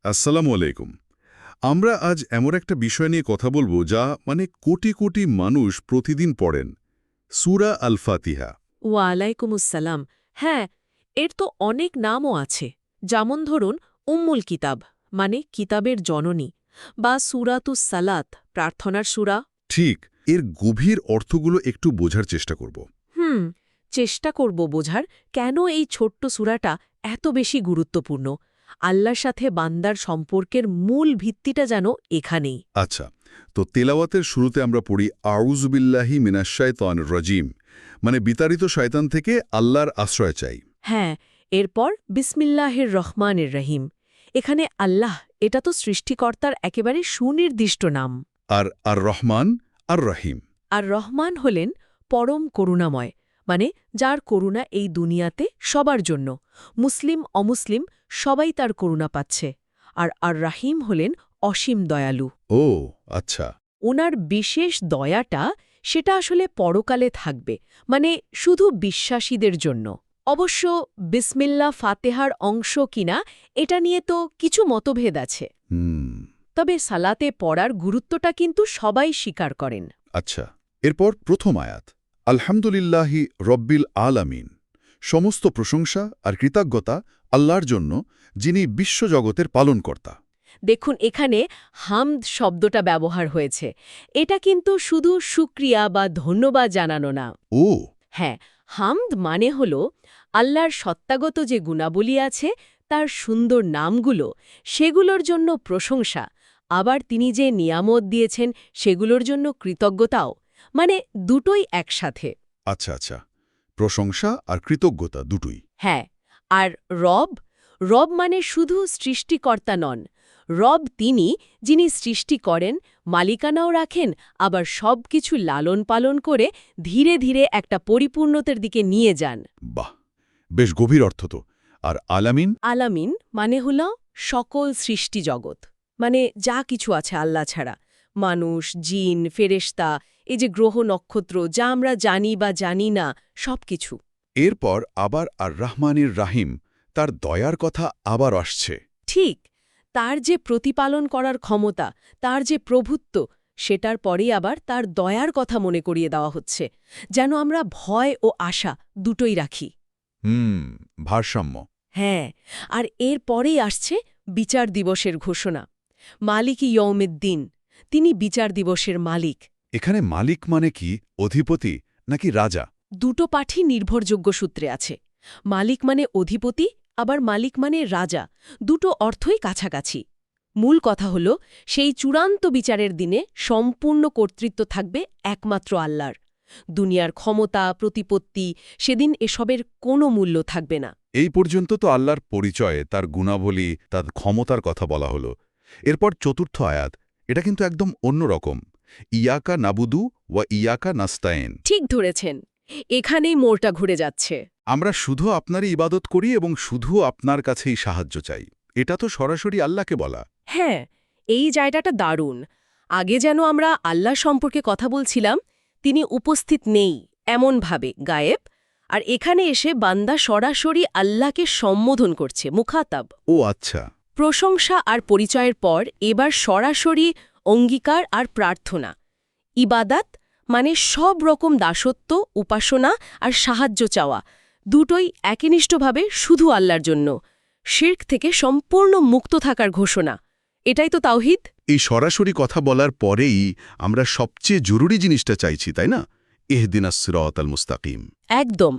আসসালামু আলাইকুম। আমরা আজ এমন একটা বিষয় নিয়ে কথা বলবো যা কোটি কোটি মানুষ প্রতিদিন পড়েন, সূরা আল ফাতিহা। ওয়ালাইকুমুসসালাম। হ্যাঁ, এর তো অনেক নামও আছে। যেমন ধরুন উম্মুল কিতাব, মানে কিতাবের জননী, বা সূরাতুস সালাত, প্রার্থনার সূরা। ঠিক, এর গভীর অর্থগুলো একটু বোঝার চেষ্টা করব। হুম, চেষ্টা করব বোঝার কেন এই ছোট্ট সূরাটা এত বেশি গুরুত্বপূর্ণ। আল্লাহর সাথে বান্দার সম্পর্কের মূল ভিত্তিটা যেন এখানেই। আচ্ছা, তো তেলাওয়াতের শুরুতে আমরা পড়ি আউযু বিল্লাহি মিনাশ শাইতানির রাজিম, বিতাড়িত শয়তান থেকে আল্লাহর আশ্রয় চাই। হ্যাঁ, এরপর বিসমিল্লাহির রহমানির রহিম। এখানে আল্লাহ, এটা তো সৃষ্টিকর্তার একেবারে সুনির্দিষ্ট নাম। আর আর রহমান আর রহিম। আর রহমান হলেন পরম করুণাময়, মানে যার করুণা এই দুনিয়াতে সবার জন্য, মুসলিম অমুসলিম সবাই তার করুণা পাচ্ছে। আর আর রাহিম হলেন অসীম দয়ালু। ও আচ্ছা। ওনার বিশেষ দয়াটা সেটা আসলে পরকালে থাকবে, মানে শুধু বিশ্বাসীদের জন্য। অবশ্য বিসমিল্লা ফাতেহার অংশ কিনা এটা নিয়ে তো কিছু মতভেদ আছে। হুম। তবে সালাতে পড়ার গুরুত্বটা কিন্তু সবাই স্বীকার করেন। আচ্ছা, এরপর প্রথম আয়াত, আলহামদুলিল্লাহি রব্বিল আলামিন। সমস্ত প্রশংসা আর কৃতজ্ঞতা আল্লাহর জন্য, যিনি বিশ্বজগতের পালনকর্তা। দেখুন, এখানে হামদ শব্দটা ব্যবহার হয়েছে। এটা কিন্তু শুধু শুকরিয়া বা ধন্যবাদ জানানো না। ও হ্যাঁ, হামদ মানে হল আল্লাহর সত্তাগত যে গুণাবলী আছে, তার সুন্দর নামগুলো, সেগুলোর জন্য প্রশংসা। আবার তিনি যে নিয়ামত দিয়েছেন সেগুলোর জন্য কৃতজ্ঞতাও, মানে দুটোই একসাথে। আচ্ছা আচ্ছা, প্রশংসা আর কৃতজ্ঞতা দুটোই। হ্যাঁ, আর রব, রব মানে শুধু সৃষ্টিকর্তা নন। রব তিনি, যিনি সৃষ্টি করেন, মালিকানাও রাখেন, আবার সব কিছু লালন পালন করে ধীরে ধীরে একটা পরিপূর্ণতার দিকে নিয়ে যান। বাহ, বেশ গভীর অর্থ তো। আর আলামিন? আলামিন মানে হল সকল সৃষ্টি জগৎ, মানে যা কিছু আছে আল্লাহ ছাড়া, মানুষ, জিন, ফেরেশতা, এই যে গ্রহ নক্ষত্র, যা আমরা জানি বা জানি না, সবকিছু। এরপর আবার আর রহমানির রাহিম, তার দয়ার কথা আবার আসছে। ঠিক, তার যে প্রতিপালন করার ক্ষমতা, তার যে প্রভুত্ব, সেটার পরেই আবার তার দয়ার কথা মনে করিয়ে দেওয়া হচ্ছে, যেন আমরা ভয় ও আশা দুটোই রাখি। ভারসাম্য। হ্যাঁ, আর এর পরেই আসছে বিচার দিবসের ঘোষণা। মালিক ইয়ৌমিদ্দিন, তিনি বিচার দিবসের মালিক। এখানে মালিক মানে কি, অধিপতি নাকি রাজা? দুটো পাঠই নির্ভরযোগ্য সূত্রে আছে। মালিক মানে অধিপতি, আবার মালিক মানে রাজা, দুটো অর্থই কাছাকাছি। মূল কথা হল, সেই চূড়ান্ত বিচারের দিনে সম্পূর্ণ কর্তৃত্ব থাকবে একমাত্র আল্লাহর। দুনিয়ার ক্ষমতা, প্রতিপত্তি, সেদিন এসবের কোনো মূল্য থাকবে না। এই পর্যন্ত তো আল্লাহর পরিচয়ে, তার গুণাবলী, তার ক্ষমতার কথা বলা হলো। এরপর চতুর্থ আয়াত, এটা কিন্তু একদম অন্যরকম। ইয়াকা নাবুদু ওয়া ইয়াকা নাস্তায়েন। ঠিক ধরেছেন, এখানেই মোড়টা ঘুরে যাচ্ছে। আমরা শুধু আপনারই ইবাদত করি এবং শুধু আপনার কাছেই সাহায্য চাই। এটা তো সরাসরি আল্লাহকে বলা। হ্যাঁ, এই জায়গাটা দারুণ। আগে যেন আমরা আল্লাহ সম্পর্কে কথা বলছিলাম, তিনি উপস্থিত নেই এমনভাবে, গায়েব। আর এখানে এসে বান্দা সরাসরি আল্লাহকে সম্বোধন করছে, মুখাতাব। ও আচ্ছা। প্রশংসা আর পরিচয়ের পর এবার সরাসরি অঙ্গীকার আর প্রার্থনা। ইবাদাত মানে সব রকম দাসত্ব, উপাসনা আর সাহায্য চাওয়া, দুটোই একনিষ্ঠভাবে শুধু আল্লাহর জন্য। শিরক থেকে সম্পূর্ণ মুক্ত থাকার ঘোষণা। এটাই তো তাওহীদ। এই সরাসরি কথা বলার পরেই আমরা সবচেয়ে জরুরি জিনিসটা চাইছি, তাই না? ইহদিনাস সিরাতাল মুস্তাকিম। একদম,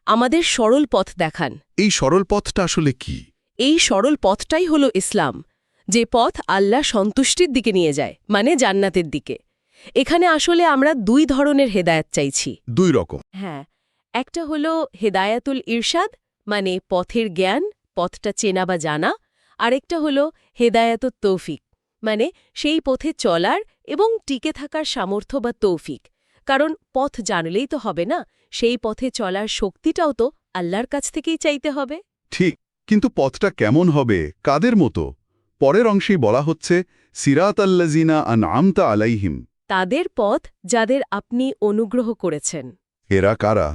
আমাদের সরল পথ দেখান। এই সরল পথটা আসলে কি? এই সরল পথটাই হলো ইসলাম, যে পথ আল্লাহ সন্তুষ্টির দিকে নিয়ে যায়, মানে জান্নাতের দিকে। এখানে আসলে আমরা দুই ধরনের হেদায়েত চাইছি। দুই রকম? হ্যাঁ, একটা হলো হেদায়াতুল ইরশাদ, মানে পথের জ্ঞান, পথটা চেনা বা জানা। আরেকটা হলো হেদায়াতুত তৌফিক, মানে সেই পথে চলার এবং টিকে থাকার সামর্থ্য বা তৌফিক। কারণ পথ জানলেই তো হবে না, সেই পথে চলার শক্তিটাও তো আল্লাহর কাছ থেকেই চাইতে হবে। ঠিক, কিন্তু পথটা কেমন হবে, কাদের মতো? পরের অংশেই বলা হচ্ছে সিরাতাল্লাযিনা আনআমতা আলাইহিম। তাদের পথ যাদের আপনি অনুগ্রহ করেছেন। এরা কারা?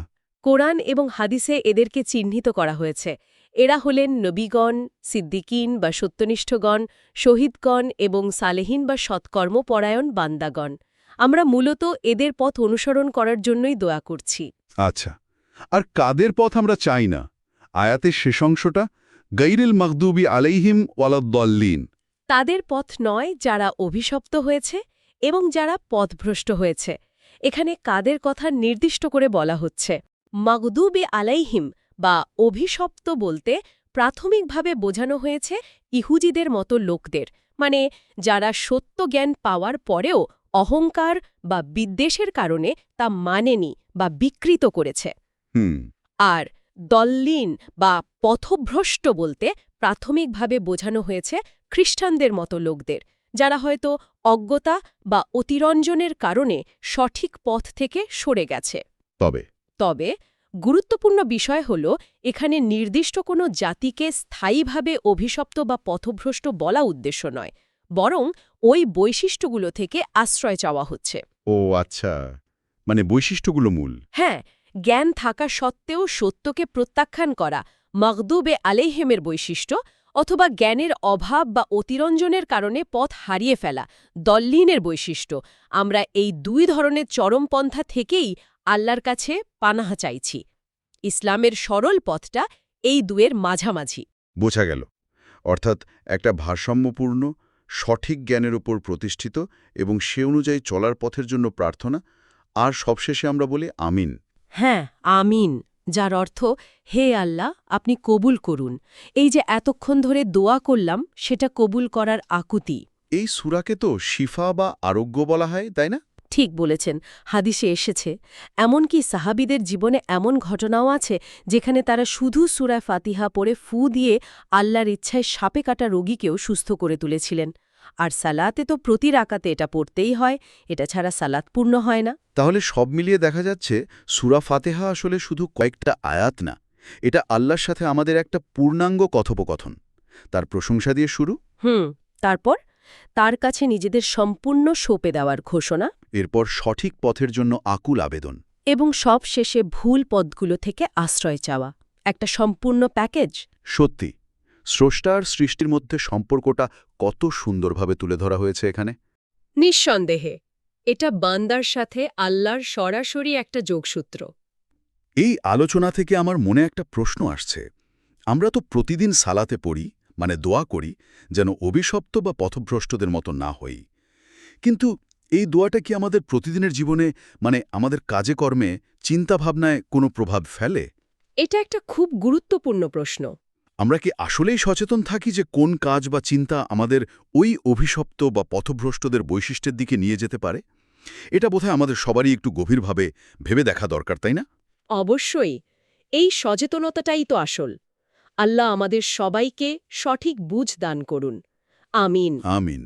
কোরআন এবং হাদিসে এদেরকে চিহ্নিত করা হয়েছে। এরা হলেন নবীগণ, সিদ্দিকিন বা সত্যনিষ্ঠগণ, শহীদগণ এবং সালেহিন বা সৎকর্মপরায়ণ বান্দাগণ। আমরা মূলত এদের পথ অনুসরণ করার জন্যই দোয়া করছি। আচ্ছা, আর কাদের পথ আমরা চাই না? আয়াতের শেষ অংশটা, গাইরিল মাগদুবি আলাইহিম ওয়ালাদ্দাল্লিন। তাদের পথ নয় যারা অভিশপ্ত হয়েছে এবং যারা পথভ্রষ্ট হয়েছে। এখানে কাদের কথা নির্দিষ্ট করে বলা হচ্ছে। মাগদুবি আলাইহিম বা অভিশপ্ত বলতে প্রাথমিকভাবে বোঝানো হয়েছে ইহুদিদের মতো লোকদের, মানে যারা সত্য জ্ঞান পাওয়ার পরেও অহংকার বা বিদ্বেষের কারণে তা মানেনি বা বিকৃত করেছে। হুম। আর দল্লিন বা পথভ্রষ্ট বলতে প্রাথমিকভাবে বোঝানো হয়েছে খ্রিস্টানদের মতো লোকদের, যারা হয়তো অজ্ঞতা বা অতিরঞ্জনের কারণে সঠিক পথ থেকে সরে গেছে। তবে গুরুত্বপূর্ণ বিষয় হল, এখানে নির্দিষ্ট কোনো জাতিকে স্থায়ীভাবে অভিশপ্ত বা পথভ্রষ্ট বলা উদ্দেশ্য নয়, বরং ওই বৈশিষ্ট্যগুলো থেকে আশ্রয় চাওয়া হচ্ছে। ও আচ্ছা, মানে বৈশিষ্ট্যগুলো মূল। হ্যাঁ, জ্ঞান থাকা সত্ত্বেও সত্যকে প্রত্যাখ্যান করা মাগদুবে আলেহেমের বৈশিষ্ট্য, অথবা জ্ঞানের অভাব বা অতিরঞ্জনের কারণে পথ হারিয়ে ফেলা দল্লিনের বৈশিষ্ট্য। আমরা এই দুই ধরনের চরমপন্থা থেকেই আল্লাহর কাছে পানাহা চাইছি। ইসলামের সরল পথটা এই দুয়ের মাঝামাঝি। বোঝা গেল। অর্থাৎ একটা ভারসাম্যপূর্ণ, সঠিক জ্ঞানের উপর প্রতিষ্ঠিত এবং সে অনুযায়ী চলার পথের জন্য প্রার্থনা, আর সবশেষে আমরা বলি আমিন। হ্যাঁ, আমিন, যার অর্থ হে আল্লাহ, আপনি কবুল করুন। এই যে এতক্ষণ ধরে দোয়া করলাম, সেটা কবুল করার আকুতি। এই সূরাকে তো শিফা বা আরোগ্য বলা হয়, তাই না? ঠিক বলেছেন, হাদিসে এসেছে। এমনকি সাহাবীদের জীবনে এমন ঘটনাও আছে যেখানে তারা শুধু সূরা ফাতিহা পড়ে ফু দিয়ে আল্লাহর ইচ্ছায় সাপে কাটা রোগীকেও সুস্থ করে তুলেছিলেন। আর সালাতে তো প্রতি রাকাতে এটা পড়তেই হয়, এটা ছাড়া সালাত পূর্ণ হয় না। তাহলে সব মিলিয়ে দেখা যাচ্ছে সূরা ফাতিহা আসলে শুধু কয়েকটা আয়াত না, এটা আল্লাহর সাথে আমাদের একটা পূর্ণাঙ্গ কথোপকথন। তার প্রশংসা দিয়ে শুরু, তারপর তার কাছে নিজেদের সম্পূর্ণ সঁপে দেওয়ার ঘোষণা, এরপর সঠিক পথের জন্য আকুল আবেদন, এবং সব শেষে ভুল পথগুলো থেকে আশ্রয় চাওয়া। একটা সম্পূর্ণ প্যাকেজ। সত্যি স্রষ্টার সৃষ্টির মধ্যে সম্পর্কটা কত সুন্দরভাবে তুলে ধরা হয়েছে এখানে। নিঃসন্দেহে এটা বান্দার সাথে আল্লাহর সরাসরি একটা যোগসূত্র। এই আলোচনা থেকে আমার মনে একটা প্রশ্ন আসছে। আমরা তো প্রতিদিন সালাতে পড়ি, মানে দোয়া করি, যেন অভিশপ্ত বা পথভ্রষ্টদের মতো না হই। কিন্তু এই দোয়াটা কি আমাদের প্রতিদিনের জীবনে, মানে আমাদের কাজে কর্মে, চিন্তাভাবনায় কোনো প্রভাব ফেলে? এটা একটা খুব গুরুত্বপূর্ণ প্রশ্ন। আমরা কি আসলেই সচেতন থাকি যে কোন কাজ বা চিন্তা আমাদের ওই অভিশপ্ত বা পথভ্রষ্টদের বৈশিষ্ট্যের দিকে নিয়ে যেতে পারে? এটা বোধহয় আমাদের সবারই একটু গভীরভাবে ভেবে দেখা দরকার, তাই না? অবশ্যই, এই সচেতনতাটাই তো আসল। আল্লাহ আমাদের সবাইকে সঠিক বুঝ দান করুন। আমিন। আমিন।